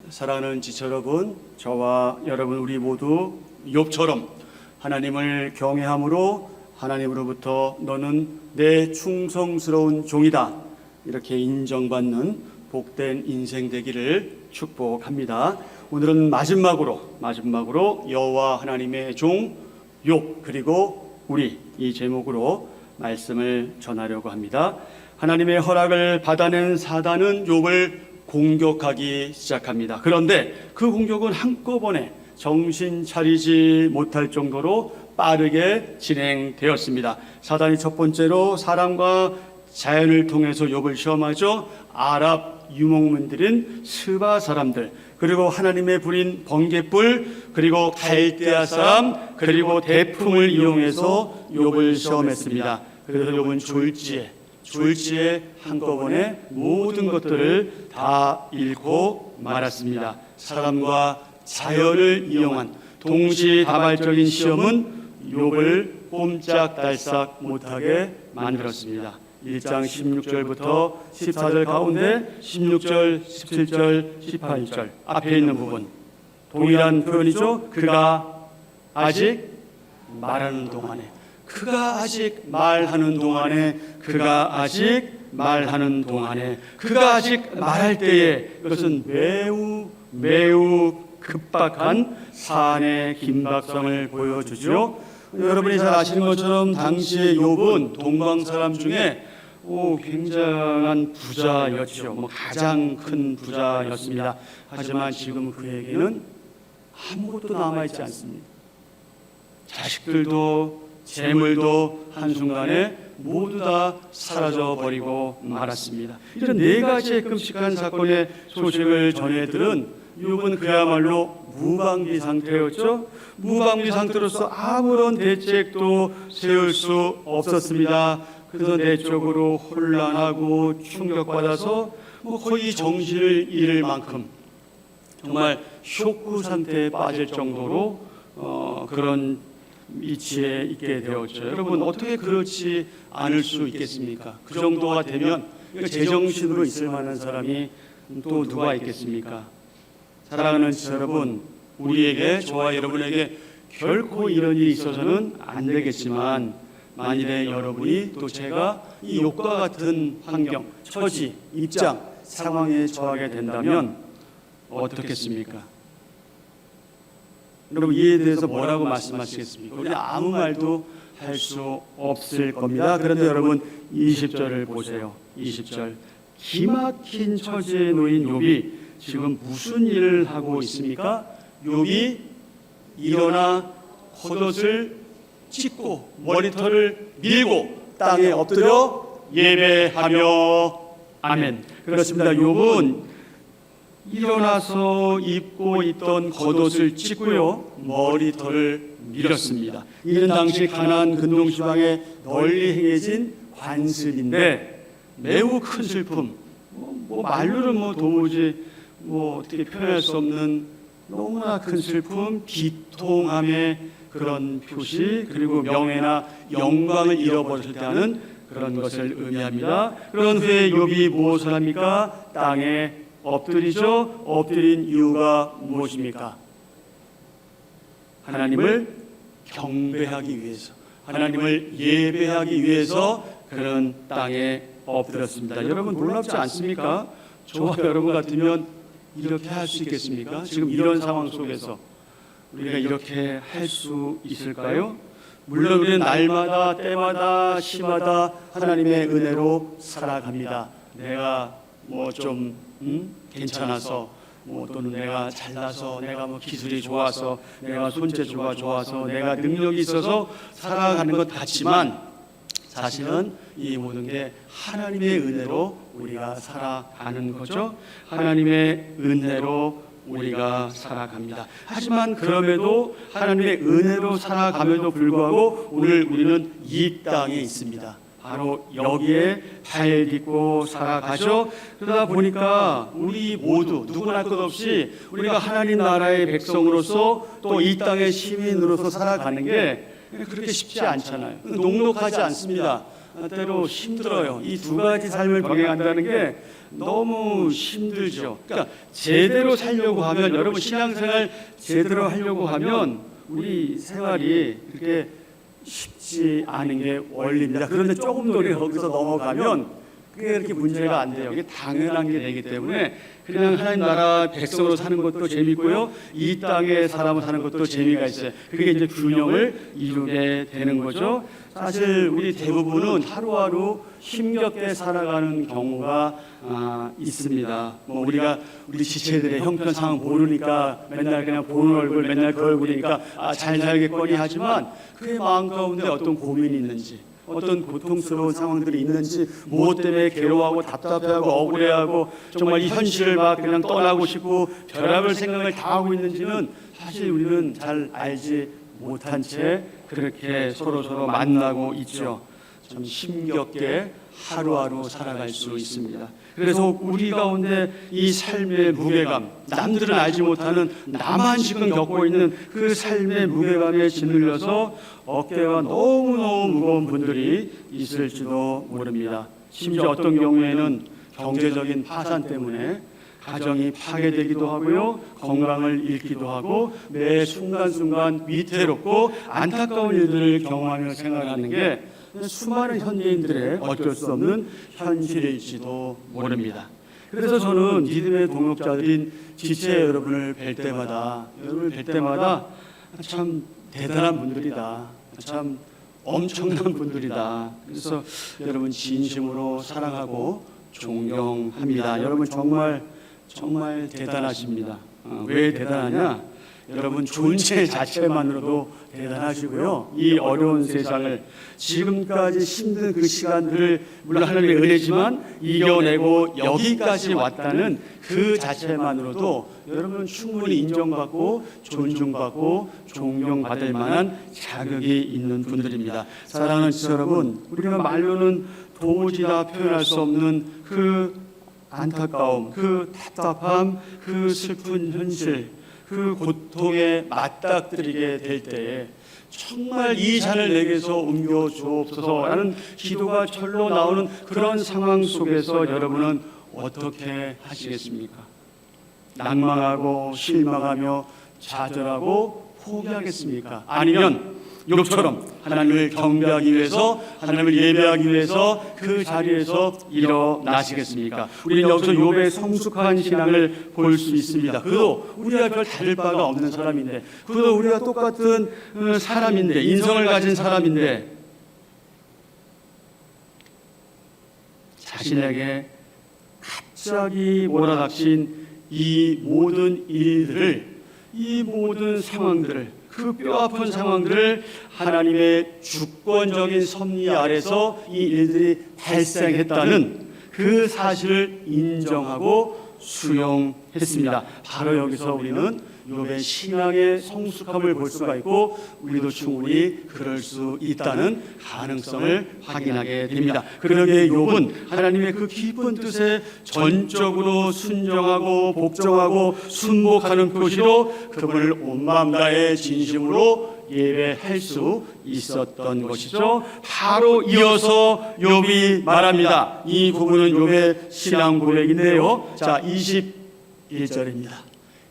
사랑하는 지체 여러분, 저와 여러분 우리 모두 욥처럼 하나님을 경외함으로 하나님으로부터 너는 내 충성스러운 종이다 이렇게 인정받는 복된 인생 되기를 축복합니다. 오늘은 마지막으로 여호와 하나님의 종 욥 그리고 우리 이 제목으로 말씀을 전하려고 합니다. 하나님의 허락을 받아낸 사단은 욥을 공격하기 시작합니다. 그런데 그 공격은 한꺼번에 정신 차리지 못할 정도로 빠르게 진행되었습니다. 사단이 첫 번째로 사람과 자연을 통해서 욥을 시험하죠. 아랍 유목민들인 스바 사람들, 그리고 하나님의 불인 번갯불, 그리고 갈대아 사람, 그리고 대풍을 이용해서 욥을 시험했습니다. 그래서 욥은 졸지에 한꺼번에 모든 것들을 다 잃고 말았습니다. 사람과 자연을 이용한 동시다발적인 시험은 욥을 꼼짝달싹 못하게 만들었습니다. 1장 16절부터 14절 가운데 16절, 17절, 18절 앞에 있는 부분 동일한 표현이죠. 그가 아직 말하는 동안에, 그가 아직 말할 때에 그것은 매우 급박한 사안의 긴박성을 보여주죠. 여러분이 잘 아시는 것처럼 당시의 욥은 동방 사람 중에 굉장한 부자였죠. 가장 큰 부자였습니다. 하지만 지금 그에게는 아무것도 남아있지 않습니다. 자식들도 재물도 한순간에 모두 다 사라져버리고 말았습니다. 이런 네 가지의 끔찍한 사건의 소식을 전해들은 욥은 그야말로 무방비 상태였죠. 무방비 상태로서 아무런 대책도 세울 수 없었습니다. 그래서 내적으로 혼란하고 충격받아서 거의 정신을 잃을 만큼 정말 쇼크 상태에 빠질 정도로 그런 위치에 있게 되었죠. 여러분 어떻게 그렇지 않을 수 있겠습니까? 그 정도가 되면 제정신으로 있을 만한 사람이 또 누가 있겠습니까? 사랑하는 여러분, 우리에게, 저와 여러분에게 결코 이런 일이 있어서는 안 되겠지만 만일에 여러분이 또 제가 이 욥과 같은 환경, 처지, 입장, 상황에 처하게 된다면 어떻겠습니까? 여러분 이에 대해서 뭐라고 말씀하시겠습니까? 우리 아무 말도 할 수 없을 겁니다. 그런데 여러분 20절을 보세요. 20절 기막힌 처지에 놓인 욥이 지금 무슨 일을 하고 있습니까? 욥이 일어나 겉옷을 찢고 머리털을 밀고 땅에 엎드려 예배하며 아멘. 그렇습니다. 욥은 일어나서 입고 있던 겉옷을 찢고요 머리털을 밀었습니다. 이는 당시 가나안 근동지방에 널리 행해진 관습인데 매우 큰 슬픔, 말로는 도무지 어떻게 표현할 수 없는 너무나 큰 슬픔, 비통함의 그런 표시, 그리고 명예나 영광을 잃어버릴 때 하는 그런 것을 의미합니다. 그런 후에 욥이 무엇을 합니까? 땅에 엎드리죠. 엎드린 이유가 무엇입니까? 하나님을 경배하기 위해서, 하나님을 예배하기 위해서 그런 땅에 엎드렸습니다. 여러분 놀랍지 않습니까? 저와 여러분 같으면 이렇게 할 수 있겠습니까? 지금 이런 상황 속에서 우리가 이렇게 할 수 있을까요? 물론 우리는 날마다 때마다 시마다 하나님의 은혜로 살아갑니다. 내가 좀 괜찮아서 또는 내가 잘나서, 내가 기술이 좋아서, 내가 손재주가 좋아서, 내가 능력이 있어서 살아가는 것 같지만 사실은 이 모든 게 하나님의 은혜로 우리가 살아가는 거죠. 하나님의 은혜로 우리가 살아갑니다. 하지만 그럼에도 하나님의 은혜로 살아감에도 불구하고 오늘 우리는 이 땅에 있습니다. 바로 여기에 발 딛고 살아가죠. 그러다 보니까 우리 모두 누구나 것 없이 우리가 하나님 나라의 백성으로서 또 이 땅의 시민으로서 살아가는 게 그렇게 쉽지 않잖아요. 녹록하지 않습니다. 때로 힘들어요. 이 두 가지 삶을 병행한다는 게 너무 힘들죠. 그러니까 제대로 살려고 하면, 여러분 신앙생활 제대로 하려고 하면 우리 생활이 그렇게 쉽지 않은 게 원리입니다. 그런데 조금 더 우리가 거기서 넘어가면 그게 그렇게 문제가 안 돼요. 이게 당연한 게 되기 때문에 그냥 하나님 나라 백성으로 사는 것도 재밌고요, 이 땅에 사람으로 사는 것도 재미가 있어요. 그게 이제 균형을 이루게 되는 거죠. 사실 우리 대부분은 하루하루 힘겹게 살아가는 경우가 있습니다. 뭐 우리가 우리 지체들의 형편상황 모르니까 맨날 그냥 보는 얼굴, 맨날 그 얼굴이니까 잘 살겠거니 하지만 그의 마음 가운데 어떤 고민이 있는지, 어떤 고통스러운 상황들이 있는지, 무엇 때문에 괴로워하고 답답해하고 억울해하고 정말 이 현실을 막 그냥 떠나고 싶고 별의별 생각을 다 하고 있는지는 사실 우리는 잘 알지 못한 채 그렇게 서로 만나고 있죠. 참 힘겹게 하루하루 살아갈 수 있습니다. 그래서 우리 가운데 이 삶의 무게감, 남들은 알지 못하는 나만 지금 겪고 있는 그 삶의 무게감에 짓눌려서 어깨가 너무너무 무거운 분들이 있을지도 모릅니다. 심지어 어떤 경우에는 경제적인 파산 때문에 가정이 파괴되기도 하고요, 건강을 잃기도 하고 매 순간순간 위태롭고 안타까운 일들을 경험하며 생활하는 게 수많은 현대인들의 어쩔 수 없는 현실일지도 모릅니다. 그래서 저는 믿음의 동역자들인 지체 여러분을 뵐 때마다 참 대단한 분들이다, 참 엄청난 분들이다. 그래서 여러분 진심으로 사랑하고 존경합니다. 여러분 정말 대단하십니다. 왜 대단하냐? 여러분 존재 자체만으로도 대단하시고요, 이 어려운 세상을 지금까지 힘든 그 시간들을 물론 하나님의 은혜지만 이겨내고 여기까지 왔다는 그 자체만으로도 여러분은 충분히 인정받고 존중받고 존경받을 만한 자격이 있는 분들입니다. 사랑하는 지체 여러분, 우리가 말로는 도무지 다 표현할 수 없는 그 안타까움, 그 답답함, 그 슬픈 현실, 그 고통에 맞닥뜨리게 될 때에 정말 이 잔을 내게서 옮겨 주옵소서라는 기도가 절로 나오는 그런 상황 속에서 여러분은 어떻게 하시겠습니까? 낭망하고 실망하며 좌절하고 포기하겠습니까? 아니면 욥처럼 하나님을 경배하기 위해서, 하나님을 예배하기 위해서 그 자리에서 일어나시겠습니까? 우리는 여기서 욥의 성숙한 신앙을 볼 수 있습니다. 그도 우리가 별 다를 바가 없는 사람인데, 그도 우리가 똑같은 사람인데, 인성을 가진 사람인데 자신에게 갑자기 몰아닥친 이 모든 일들을, 이 모든 상황들을, 그 뼈아픈 상황들을 하나님의 주권적인 섭리 아래서 이 일들이 발생했다는 그 사실을 인정하고 수용했습니다. 바로 여기서 우리는 욥의 신앙의 성숙함을 볼 수가 있고 우리도 충분히 그럴 수 있다는 가능성을 확인하게 됩니다. 그러기에 욥은 하나님의 그 깊은 뜻에 전적으로 순종하고 복종하고 순복하는 표시로 그분을 온 마음 다해 진심으로 예배할 수 있었던 것이죠. 바로 이어서 욥이 말합니다. 이 부분은 욥의 신앙 고백인데요. 자, 21절입니다.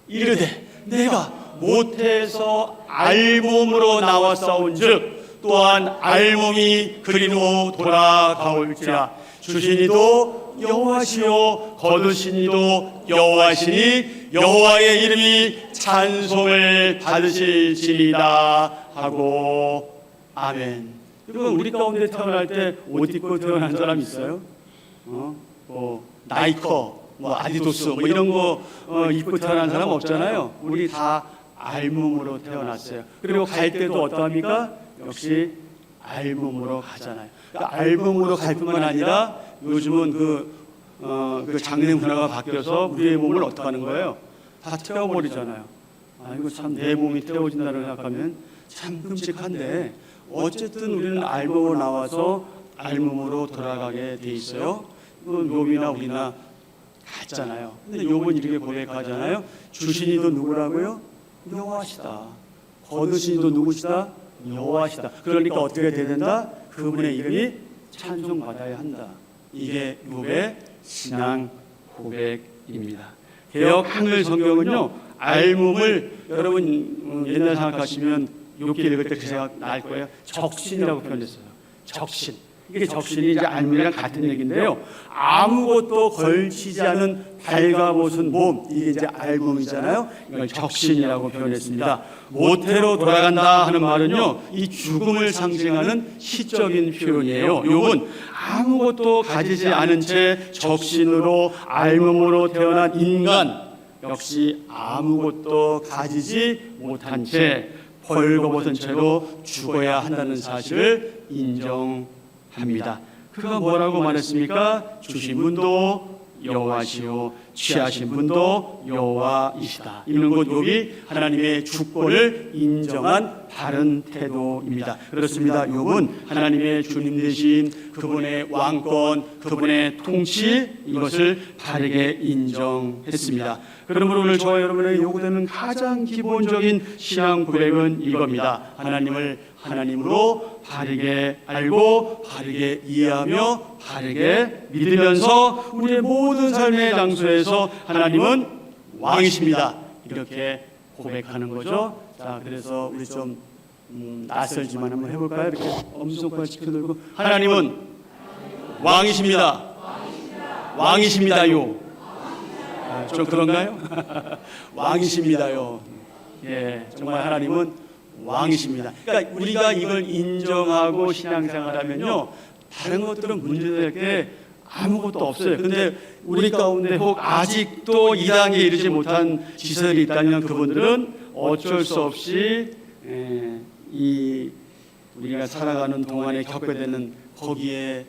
이르되 내가 모태에서 알몸으로 나왔사온즉 또한 알몸이 그리로 돌아가올지라. 주시니도 여호와시요 거두시니도 여호와시니 여호와의 이름이 찬송을 받으실지니라 하고 아멘. 여러분 우리 가운데 태어날 때 옷 입고 태어난 사람 있어요? 나이커, 아디도스 이런 거 입고 태어난 사람 없잖아요. 우리 다 알몸으로 태어났어요. 그리고 갈 때도 어떠합니까? 역시 알몸으로 가잖아요. 그러니까 알몸으로 갈 뿐만 아니라 요즘은 그 장례 문화가 바뀌어서 우리의 몸을 어떻게 하는 거예요? 다 태워버리잖아요. 이거 참 내 몸이 태워진다고 생각하면 참 끔찍한데 어쨌든 우리는 알몸으로 나와서 알몸으로 돌아가게 돼 있어요. 욥이나 우리나 같잖아요. 근데 욥은 이렇게 고백하잖아요. 주신이도 누구라고요? 여호와시다. 거두신이도 누구시다? 여호와시다. 그러니까 어떻게 된다? 그분의 이름이 찬송받아야 한다. 이게 욥의 신앙 고백입니다. 개역 한글 성경은요, 알몸을 여러분 옛날 생각하시면 욥기 읽을 때 그 생각 날 거예요. 적신이라고 표현했어요. 적신. 이게 적신이 이제 알몸이랑 같은 얘기인데요. 아무것도 걸치지 않은 발가벗은 몸, 이게 이제 알몸이잖아요. 이걸 적신이라고 표현했습니다. 모태로 돌아간다 하는 말은요, 이 죽음을 상징하는 시적인 표현이에요. 욥은 아무것도 가지지 않은 채 적신으로 알몸으로 태어난 인간, 역시 아무것도 가지지 못한 채 벌거벗은 채로 죽어야 한다는 사실을 인정합니다. 그가 뭐라고 말했습니까? 주신 분도 여호와시요 취하신 분도 여호와이시다. 이는 곧 욥이 하나님의 주권을 인정한 바른 태도입니다. 그렇습니다. 욥은 하나님의 주님 되신 그분의 왕권, 그분의 통치, 이것을 바르게 인정했습니다. 그러므로 오늘 저와 여러분에게 요구되는 가장 기본적인 신앙 고백은 이겁니다. 하나님을 하나님으로 바르게 알고 바르게 이해하며 바르게 믿으면서 우리의 모든 삶의 장소에서 하나님은 왕이십니다. 이렇게 고백하는 거죠. 자, 그래서 우리 좀 낯설지만 한번 해볼까요? 이렇게 엄지손가락 지켜들고 하나님은 왕이십니다. 왕이십니다요. 좀 그런가요? 왕이십니다요. 예, 정말 하나님은 왕이십니다. 그러니까 우리가 이걸 인정하고 신앙생활하면요, 다른 것들은 문제될 게 아무것도 없어요. 근데 우리 가운데 혹 아직도 이 단계에 이르지 못한 지체들이 있다면 그분들은 어쩔 수 없이 우리가 살아가는 동안에 겪게 되는 거기에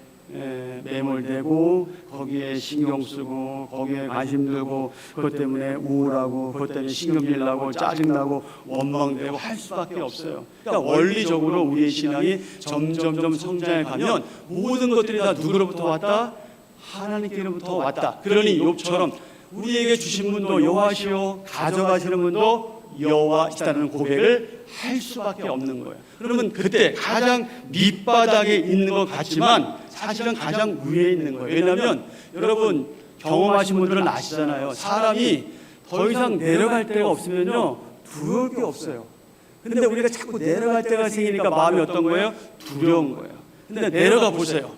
매몰되고 거기에 신경 쓰고 거기에 관심 들고 그것 때문에 우울하고 그것 때문에 신경질 나고 짜증나고 원망되고 할 수밖에 없어요. 그러니까 원리적으로 우리의 신앙이 점점점 성장해 가면 모든 것들이 다 누구로부터 왔다? 하나님께로부터 왔다. 그러니 욥처럼 우리에게 주신 분도 여호와시요 가져가시는 분도 여호와시다는 고백을 할 수밖에 없는 거예요. 그러면 그때 가장 밑바닥에 있는 것 같지만 사실은 가장 위에 있는 거예요. 왜냐하면 여러분 경험하신 분들은 아시잖아요. 사람이 더 이상 내려갈 데가 없으면요, 두려울 게 없어요. 근데 우리가 자꾸 내려갈 때가 생기니까 마음이 어떤 거예요? 두려운 거예요. 근데 내려가 보세요.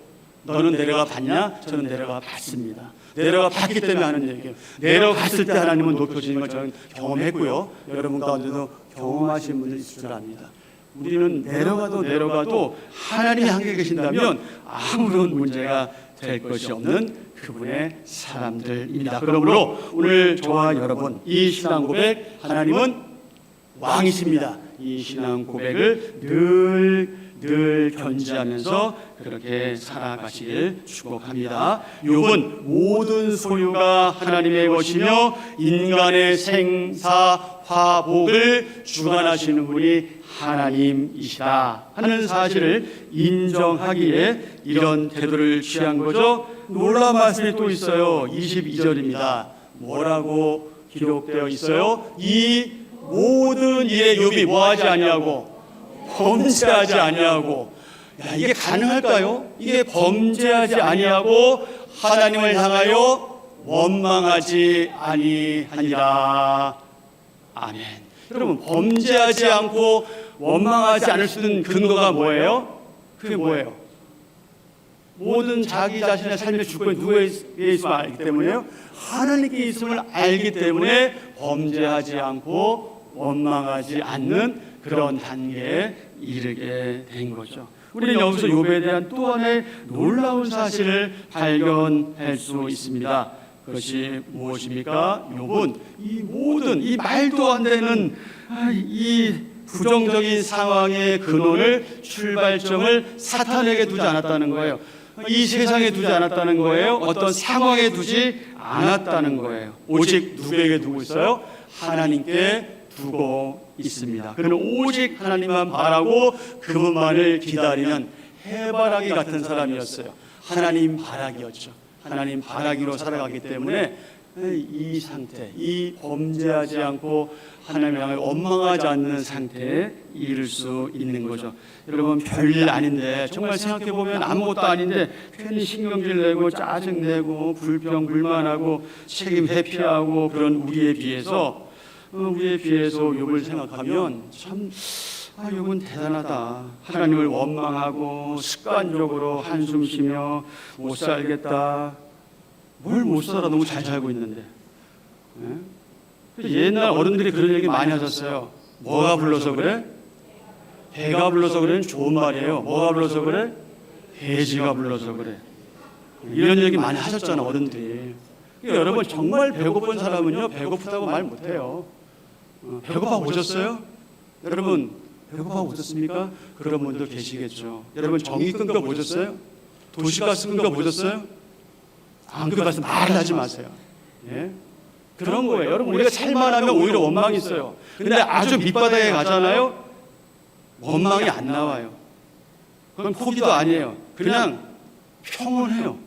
너는 내려가 봤냐? 저는 내려가 봤습니다. 내려가 봤기 때문에 하는 얘기예요. 내려갔을 때 하나님은 높여지는 걸 저는 경험했고요. 여러분 가운데도 경험하신 분들 있을 줄 압니다. 우리는 내려가도 하나님이 함께 계신다면 아무런 문제가 될 것이 없는 그분의 사람들입니다. 그러므로 오늘 저와 여러분 이 신앙 고백, 하나님은 왕이십니다. 이 신앙 고백을 늘 견지하면서 그렇게 살아가시길 축복합니다. 욥은 모든 소유가 하나님의 것이며 인간의 생사 화복을 주관하시는 분이 하나님이시다 하는 사실을 인정하기에 이런 태도를 취한 거죠. 놀라운 말씀이 또 있어요. 22절입니다. 뭐라고 기록되어 있어요? 이 모든 일에 욥이 뭐하지 아니하고 범죄하지 아니하고. 야, 이게 가능할까요? 이게 범죄하지 아니하고 하나님을 향하여 원망하지 아니하니라. 아멘. 여러분, 범죄하지 않고 원망하지 않을 수 있는 근거가 뭐예요? 그게 뭐예요? 모든 자기 자신의 삶의 주권이 누구에게 있음을 알기 때문에요. 하나님께 있음을 알기 때문에 범죄하지 않고 원망하지 않는 그런 단계에 이르게 된 거죠. 우리는 여기서 욥에 대한 또 하나의 놀라운 사실을 발견할 수 있습니다. 그것이 무엇입니까? 욥은 이 모든 이 말도 안 되는 이 부정적인 상황의 근원을, 출발점을 사탄에게 두지 않았다는 거예요. 이 세상에 두지 않았다는 거예요. 어떤 상황에 두지 않았다는 거예요. 오직 누구에게 두고 있어요? 하나님께 두고 있습니다. 그는 오직 하나님만 바라고 그분만을 기다리는 해바라기 같은 사람이었어요. 하나님 바라기였죠. 하나님 바라기로 살아가기 때문에 이 상태, 이 범죄하지 않고 하나님을 향해 원망하지 않는 상태에 이를 수 있는 거죠. 여러분, 별일 아닌데, 정말 생각해보면 아무것도 아닌데 괜히 신경질 내고 짜증내고 불평 불만하고 책임 회피하고 그런 우리에 비해서 욥을 생각하면 참 욥은 대단하다. 하나님을 원망하고 습관적으로 한숨 쉬며 못 살겠다. 뭘 못 살아, 너무 잘 살고 있는데. 옛날 어른들이 그런 얘기 많이 하셨어요. 뭐가 불러서 그래? 배가 불러서 그래는 좋은 말이에요. 뭐가 불러서 그래? 돼지가 불러서 그래. 이런 얘기 많이 하셨잖아, 어른들이. 그러니까 여러분, 정말 배고픈 사람은요, 배고프다고 말 못해요. 배고파 보셨어요? 여러분, 배고파 보셨습니까? 그런 분들 계시겠죠. 여러분, 전기 끊겨 보셨어요? 도시가스 끊겨 보셨어요? 안 끊겨서 말을 하지 마세요. 예? 그런 거예요. 여러분, 우리가 살만하면 오히려 원망이 있어요. 근데 아주 밑바닥에 가잖아요, 원망이 안 나와요. 그건 포기도 아니에요. 그냥 평온해요.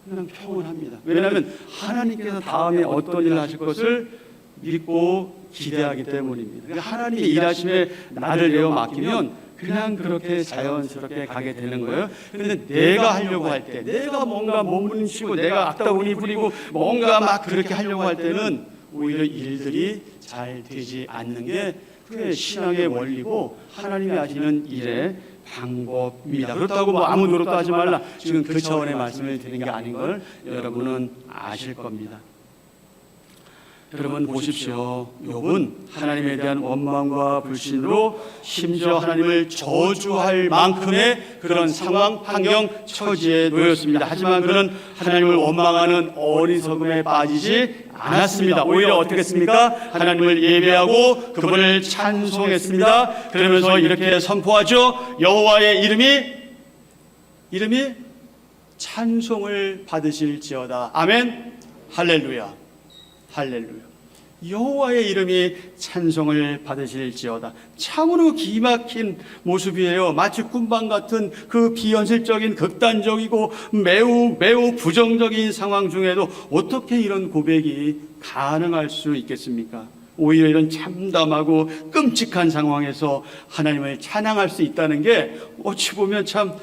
그냥 평온합니다. 왜냐하면 하나님께서 다음에 어떤 일을 하실 것을 믿고 기대하기 때문입니다. 그러니까 하나님의 일하심에 나를 내어 맡기면 그냥 그렇게 자연스럽게 가게 되는 거예요. 그런데 내가 하려고 할 때, 내가 뭔가 몸부림치고 내가 악다구니 부리고 뭔가 막 그렇게 하려고 할 때는 오히려 일들이 잘 되지 않는 게 그게 신앙의 원리고 하나님이 하시는 일의 방법입니다. 그렇다고 뭐 아무 노력도 하지 말라, 지금 그 차원의 말씀을 드리는 게 아닌 걸 여러분은 아실 겁니다. 여러분 보십시오. 욥은 하나님에 대한 원망과 불신으로 심지어 하나님을 저주할 만큼의 그런 상황, 환경, 처지에 놓였습니다. 하지만 그는 하나님을 원망하는 어리석음에 빠지지 않았습니다. 오히려 어떻게 했습니까? 하나님을 예배하고 그분을 찬송했습니다. 그러면서 이렇게 선포하죠. 여호와의 이름이 찬송을 받으실지어다. 아멘. 할렐루야. 할렐루야. 여호와의 이름이 찬송을 받으실지어다. 참으로 기막힌 모습이에요. 마치 꿈방 같은 그 비현실적인 극단적이고 매우 부정적인 상황 중에도 어떻게 이런 고백이 가능할 수 있겠습니까? 오히려 이런 참담하고 끔찍한 상황에서 하나님을 찬양할 수 있다는 게 어찌 보면 참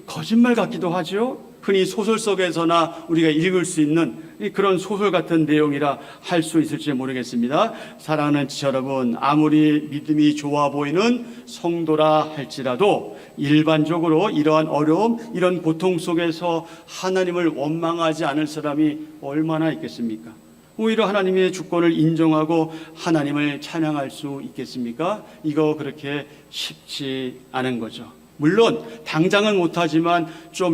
거짓말 같기도 하죠. 흔히 소설 속에서나 우리가 읽을 수 있는 그런 소설 같은 내용이라 할 수 있을지 모르겠습니다. 사랑하는 지체 여러분, 아무리 믿음이 좋아 보이는 성도라 할지라도 일반적으로 이러한 어려움, 이런 고통 속에서 하나님을 원망하지 않을 사람이 얼마나 있겠습니까? 오히려 하나님의 주권을 인정하고 하나님을 찬양할 수 있겠습니까? 이거 그렇게 쉽지 않은 거죠. 물론 당장은 못하지만 좀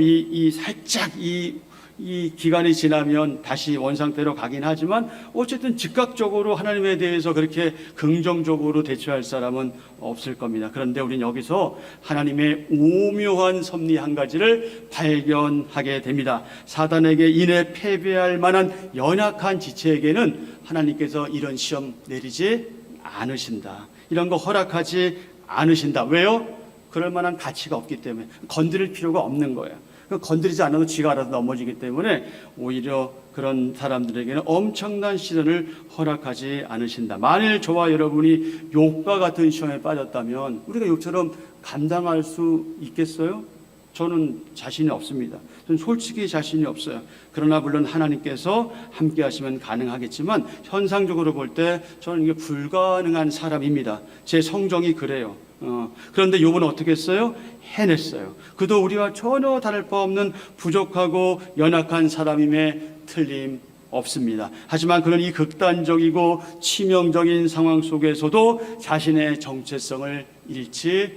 살짝 이 기간이 지나면 다시 원상태로 가긴 하지만 어쨌든 즉각적으로 하나님에 대해서 그렇게 긍정적으로 대처할 사람은 없을 겁니다. 그런데 우리는 여기서 하나님의 오묘한 섭리 한 가지를 발견하게 됩니다. 사단에게 인해 패배할 만한 연약한 지체에게는 하나님께서 이런 시험 내리지 않으신다. 이런 거 허락하지 않으신다. 왜요? 그럴 만한 가치가 없기 때문에, 건드릴 필요가 없는 거예요. 건드리지 않아도 쥐가 알아서 넘어지기 때문에 오히려 그런 사람들에게는 엄청난 시련을 허락하지 않으신다. 만일 저와 여러분이 욥과 같은 시험에 빠졌다면 우리가 욥처럼 감당할 수 있겠어요? 저는 자신이 없습니다. 저는 솔직히 자신이 없어요. 그러나 물론 하나님께서 함께 하시면 가능하겠지만 현상적으로 볼 때 저는 이게 불가능한 사람입니다. 제 성정이 그래요. 그런데 욥은 어떻게 했어요? 해냈어요. 그도 우리와 전혀 다를 바 없는 부족하고 연약한 사람임에 틀림없습니다. 하지만 그는 이 극단적이고 치명적인 상황 속에서도 자신의 정체성을 잃지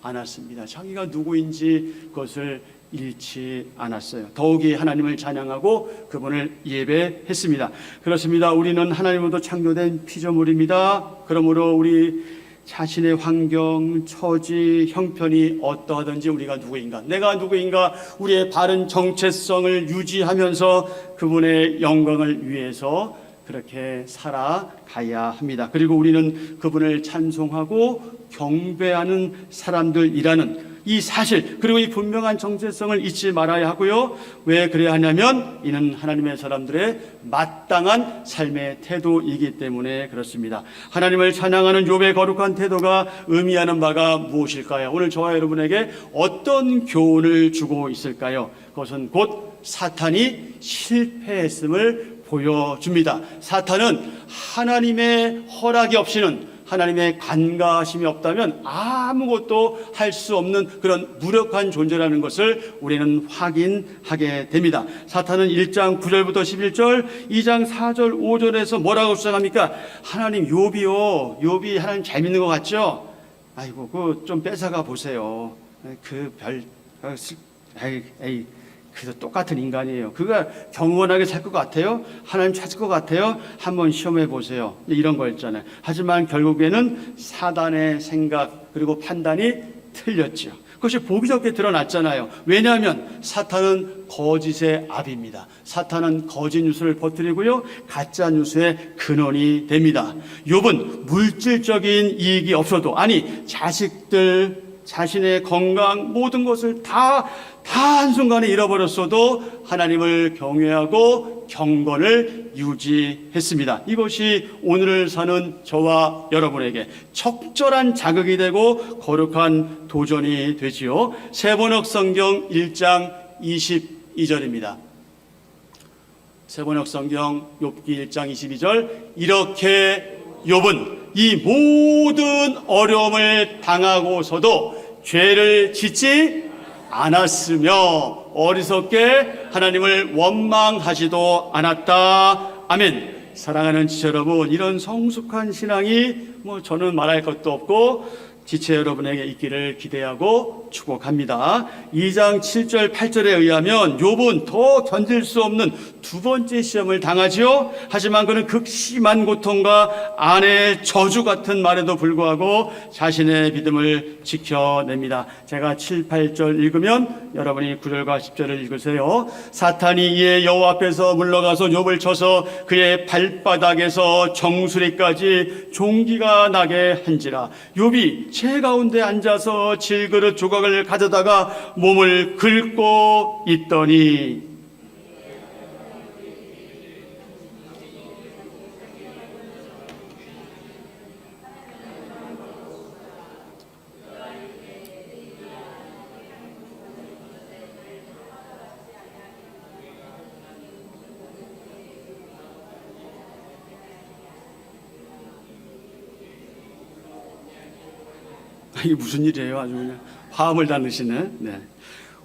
않았습니다. 자기가 누구인지 그것을 잃지 않았어요. 더욱이 하나님을 찬양하고 그분을 예배했습니다. 그렇습니다. 우리는 하나님으로부터 창조된 피조물입니다. 그러므로 우리 자신의 환경, 처지, 형편이 어떠하든지 우리가 누구인가, 내가 누구인가, 우리의 바른 정체성을 유지하면서 그분의 영광을 위해서 그렇게 살아가야 합니다. 그리고 우리는 그분을 찬송하고 경배하는 사람들이라는 이 사실 그리고 이 분명한 정체성을 잊지 말아야 하고요. 왜 그래야 하냐면 이는 하나님의 사람들의 마땅한 삶의 태도이기 때문에 그렇습니다. 하나님을 찬양하는 욥의 거룩한 태도가 의미하는 바가 무엇일까요? 오늘 저와 여러분에게 어떤 교훈을 주고 있을까요? 그것은 곧 사탄이 실패했음을 보여줍니다. 사탄은 하나님의 허락이 없이는, 하나님의 간과하심이 없다면 아무것도 할 수 없는 그런 무력한 존재라는 것을 우리는 확인하게 됩니다. 사탄은 1장 9절부터 11절, 2장 4절, 5절에서 뭐라고 주장합니까? 하나님, 욥이 하나님 재밌는 것 같죠? 아이고, 그 좀 뺏어가 보세요. 그래서 똑같은 인간이에요. 그가 경건하게 살 것 같아요? 하나님 찾을 것 같아요? 한번 시험해 보세요. 이런 거였잖아요. 하지만 결국에는 사단의 생각 그리고 판단이 틀렸죠. 그것이 보기 좋게 드러났잖아요. 왜냐하면 사탄은 거짓의 압입니다. 사탄은 거짓 뉴스를 퍼뜨리고요, 가짜 뉴스의 근원이 됩니다. 욥은 물질적인 이익이 없어도, 아니 자식들, 자신의 건강, 모든 것을 다 한순간에 잃어버렸어도 하나님을 경외하고 경건을 유지했습니다. 이것이 오늘을 사는 저와 여러분에게 적절한 자극이 되고 거룩한 도전이 되지요. 세번역 성경 1장 22절입니다. 세번역 성경 욥기 1장 22절, 이렇게 욥은 이 모든 어려움을 당하고서도 죄를 짓지 않았으며 어리석게 하나님을 원망하지도 않았다. 아멘. 사랑하는 지체 여러분, 이런 성숙한 신앙이 저는 말할 것도 없고 지체 여러분에게 있기를 기대하고 축복합니다. 2장 7절 8절에 의하면 욥은 더 견딜 수 없는 두 번째 시험을 당하지요. 하지만 그는 극심한 고통과 아내의 저주 같은 말에도 불구하고 자신의 믿음을 지켜냅니다. 제가 7, 8절 읽으면 여러분이 9절과 10절을 읽으세요. 사탄이 이에 여호와 앞에서 물러가서 욥을 쳐서 그의 발바닥에서 정수리까지 종기가 나게 한지라. 욥이 제 가운데 앉아서 질그릇 조각을 가져다가 몸을 긁고 있더니, 이게 무슨 일이에요? 아주 그냥 화음을 다루시네. 네.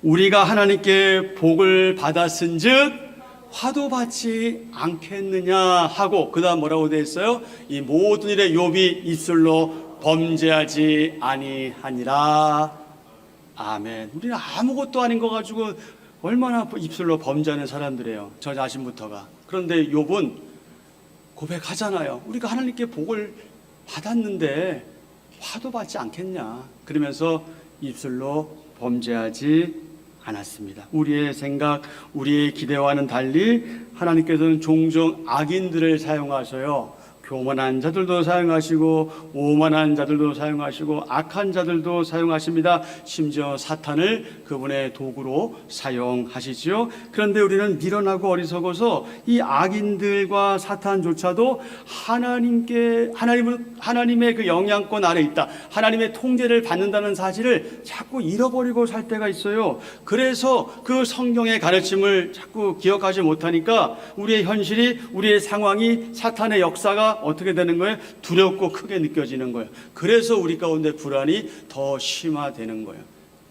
우리가 하나님께 복을 받았은즉 화도 받지 않겠느냐 하고, 그 다음 뭐라고 되어 있어요? 이 모든 일에 욥이 입술로 범죄하지 아니하니라. 아멘. 우리는 아무것도 아닌 거 가지고 얼마나 입술로 범죄하는 사람들이에요, 저 자신부터가. 그런데 욥은 고백하잖아요. 우리가 하나님께 복을 받았는데 화도 받지 않겠냐. 그러면서 입술로 범죄하지 않았습니다. 우리의 생각, 우리의 기대와는 달리 하나님께서는 종종 악인들을 사용하셔요. 교만한 자들도 사용하시고 오만한 자들도 사용하시고 악한 자들도 사용하십니다. 심지어 사탄을 그분의 도구로 사용하시지요. 그런데 우리는 미련하고 어리석어서 이 악인들과 사탄조차도 하나님의 그 영향권 아래 있다, 하나님의 통제를 받는다는 사실을 자꾸 잃어버리고 살 때가 있어요. 그래서 그 성경의 가르침을 자꾸 기억하지 못하니까 우리의 현실이, 우리의 상황이, 사탄의 역사가 어떻게 되는 거예요? 두렵고 크게 느껴지는 거예요. 그래서 우리 가운데 불안이 더 심화되는 거예요.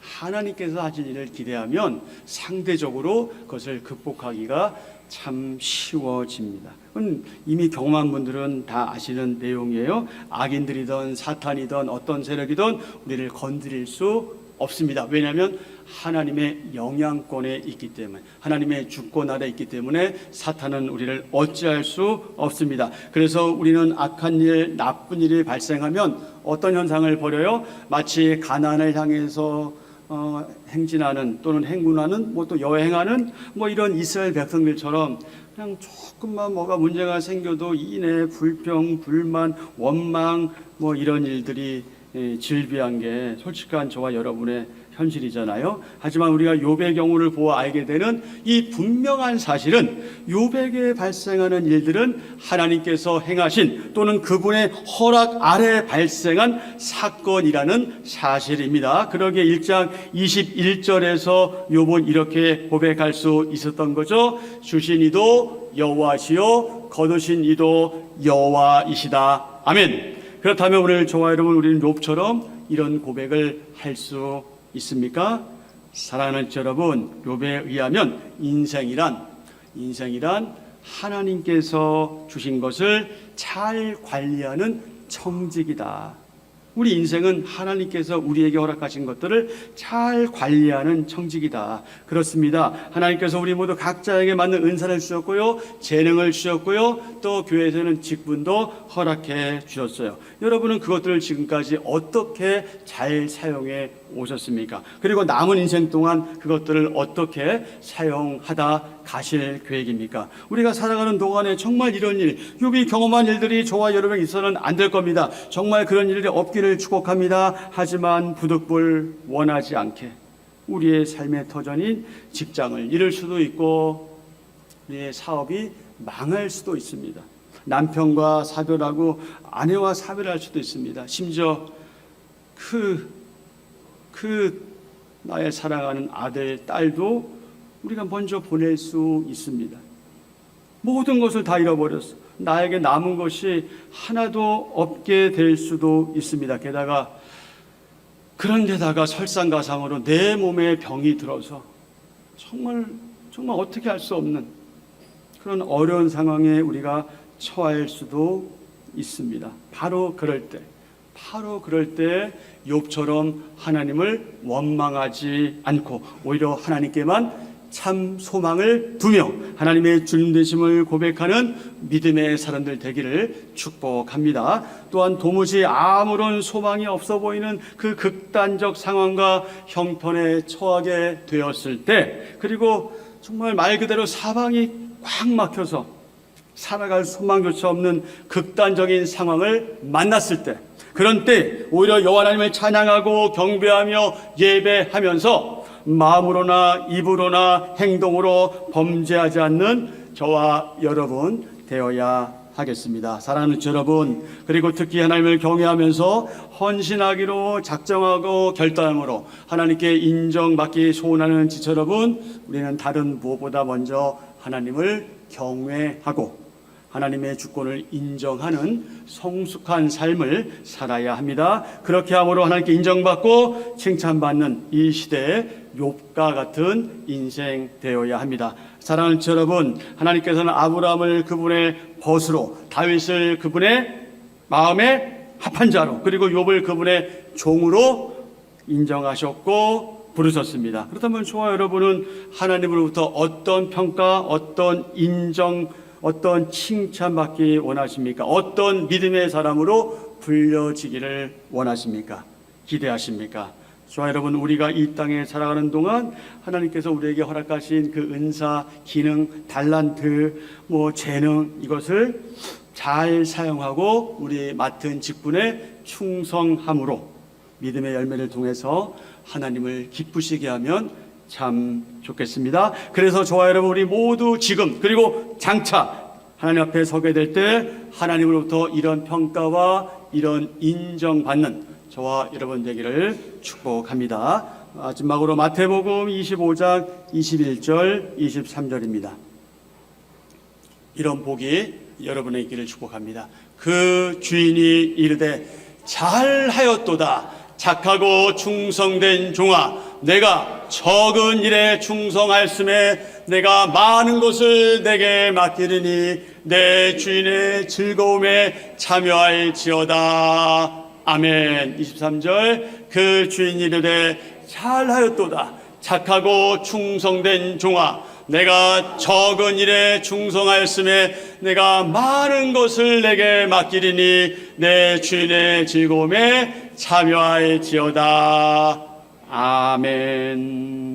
하나님께서 하신 일을 기대하면 상대적으로 그것을 극복하기가 참 쉬워집니다. 그건 이미 경험한 분들은 다 아시는 내용이에요. 악인들이든 사탄이든 어떤 세력이든 우리를 건드릴 수 없습니다. 왜냐하면 하나님의 영향권에 있기 때문에, 하나님의 주권 아래 있기 때문에 사탄은 우리를 어찌할 수 없습니다. 그래서 우리는 악한 일, 나쁜 일이 발생하면 어떤 현상을 벌여요? 마치 가나안을 향해서 행진하는 또는 행군하는, 또 여행하는 이런 이스라엘 백성들처럼 그냥 조금만 뭐가 문제가 생겨도 인해, 불평, 불만, 원망 이런 일들이 질비한 게 솔직한 저와 여러분의 현실이잖아요. 하지만 우리가 욥의 경우를 보아 알게 되는 이 분명한 사실은 욥에게 발생하는 일들은 하나님께서 행하신 또는 그분의 허락 아래 발생한 사건이라는 사실입니다. 그러기에 1장 21절에서 욥은 이렇게 고백할 수 있었던 거죠. 주신 이도 여호와시요 거두신 이도 여호와이시다. 아멘. 그렇다면 오늘 저와 여러분, 우리는 욥처럼 이런 고백을 할 수 있습니까? 사랑하는 여러분, 욥에 의하면 인생이란 하나님께서 주신 것을 잘 관리하는 청직이다. 우리 인생은 하나님께서 우리에게 허락하신 것들을 잘 관리하는 청직이다. 그렇습니다. 하나님께서 우리 모두 각자에게 맞는 은사를 주셨고요, 재능을 주셨고요, 또 교회에서는 직분도 허락해 주셨어요. 여러분은 그것들을 지금까지 어떻게 잘 사용해 오셨습니까? 그리고 남은 인생 동안 그것들을 어떻게 사용하다 가실 계획입니까? 우리가 살아가는 동안에 정말 이런 일, 욥이 경험한 일들이 저와 여러분에게 있어서는 안 될 겁니다. 정말 그런 일이 없기를 축복합니다. 하지만 부득불 원하지 않게 우리의 삶의 터전인 직장을 잃을 수도 있고 우리의 사업이 망할 수도 있습니다. 남편과 사별하고 아내와 사별할 수도 있습니다. 심지어 나의 사랑하는 아들, 딸도 우리가 먼저 보낼 수 있습니다. 모든 것을 다 잃어버렸어. 나에게 남은 것이 하나도 없게 될 수도 있습니다. 게다가 그런데다가 설상가상으로 내 몸에 병이 들어서 정말 어떻게 할 수 없는 그런 어려운 상황에 우리가 처할 수도 있습니다. 바로 그럴 때 욥처럼 하나님을 원망하지 않고 오히려 하나님께만 참 소망을 두며 하나님의 주님 되심을 고백하는 믿음의 사람들 되기를 축복합니다. 또한 도무지 아무런 소망이 없어 보이는 그 극단적 상황과 형편에 처하게 되었을 때, 그리고 정말 말 그대로 사방이 꽉 막혀서 살아갈 소망조차 없는 극단적인 상황을 만났을 때, 그런 때 오히려 여호와 하나님을 찬양하고 경배하며 예배하면서 마음으로나 입으로나 행동으로 범죄하지 않는 저와 여러분 되어야 하겠습니다. 사랑하는 여러분, 그리고 특히 하나님을 경외하면서 헌신하기로 작정하고 결단함으로 하나님께 인정받기 소원하는 지체 여러분, 우리는 다른 무엇보다 먼저 하나님을 경외하고 하나님의 주권을 인정하는 성숙한 삶을 살아야 합니다. 그렇게 함으로 하나님께 인정받고 칭찬받는 이 시대의 욥과 같은 인생 되어야 합니다. 사랑하는 여러분, 하나님께서는 아브라함을 그분의 벗으로, 다윗을 그분의 마음에 합한 자로, 그리고 욥을 그분의 종으로 인정하셨고 부르셨습니다. 그렇다면 저와 여러분은 하나님으로부터 어떤 평가, 어떤 인정, 어떤 칭찬받기 원하십니까? 어떤 믿음의 사람으로 불려지기를 원하십니까? 기대하십니까? 저와 여러분, 우리가 이 땅에 살아가는 동안 하나님께서 우리에게 허락하신 그 은사, 기능, 달란트, 재능, 이것을 잘 사용하고 우리 맡은 직분에 충성함으로 믿음의 열매를 통해서 하나님을 기쁘시게 하면 참 좋겠습니다. 그래서 저와 여러분, 우리 모두 지금 그리고 장차 하나님 앞에 서게 될 때 하나님으로부터 이런 평가와 이런 인정받는 저와 여러분 되기를 축복합니다. 마지막으로 마태복음 25장 21절 23절입니다. 이런 복이 여러분의 있기를 축복합니다. 그 주인이 이르되 잘하였도다 착하고 충성된 종아, 내가 적은 일에 충성하였음에 내가 많은 것을 내게 맡기리니 내 주인의 즐거움에 참여할지어다. 아멘. 23절, 그 주인이 이르되 잘하였도다 착하고 충성된 종아, 내가 적은 일에 충성하였음에 내가 많은 것을 내게 맡기리니 내 주인의 즐거움에 참여할지어다. 아멘.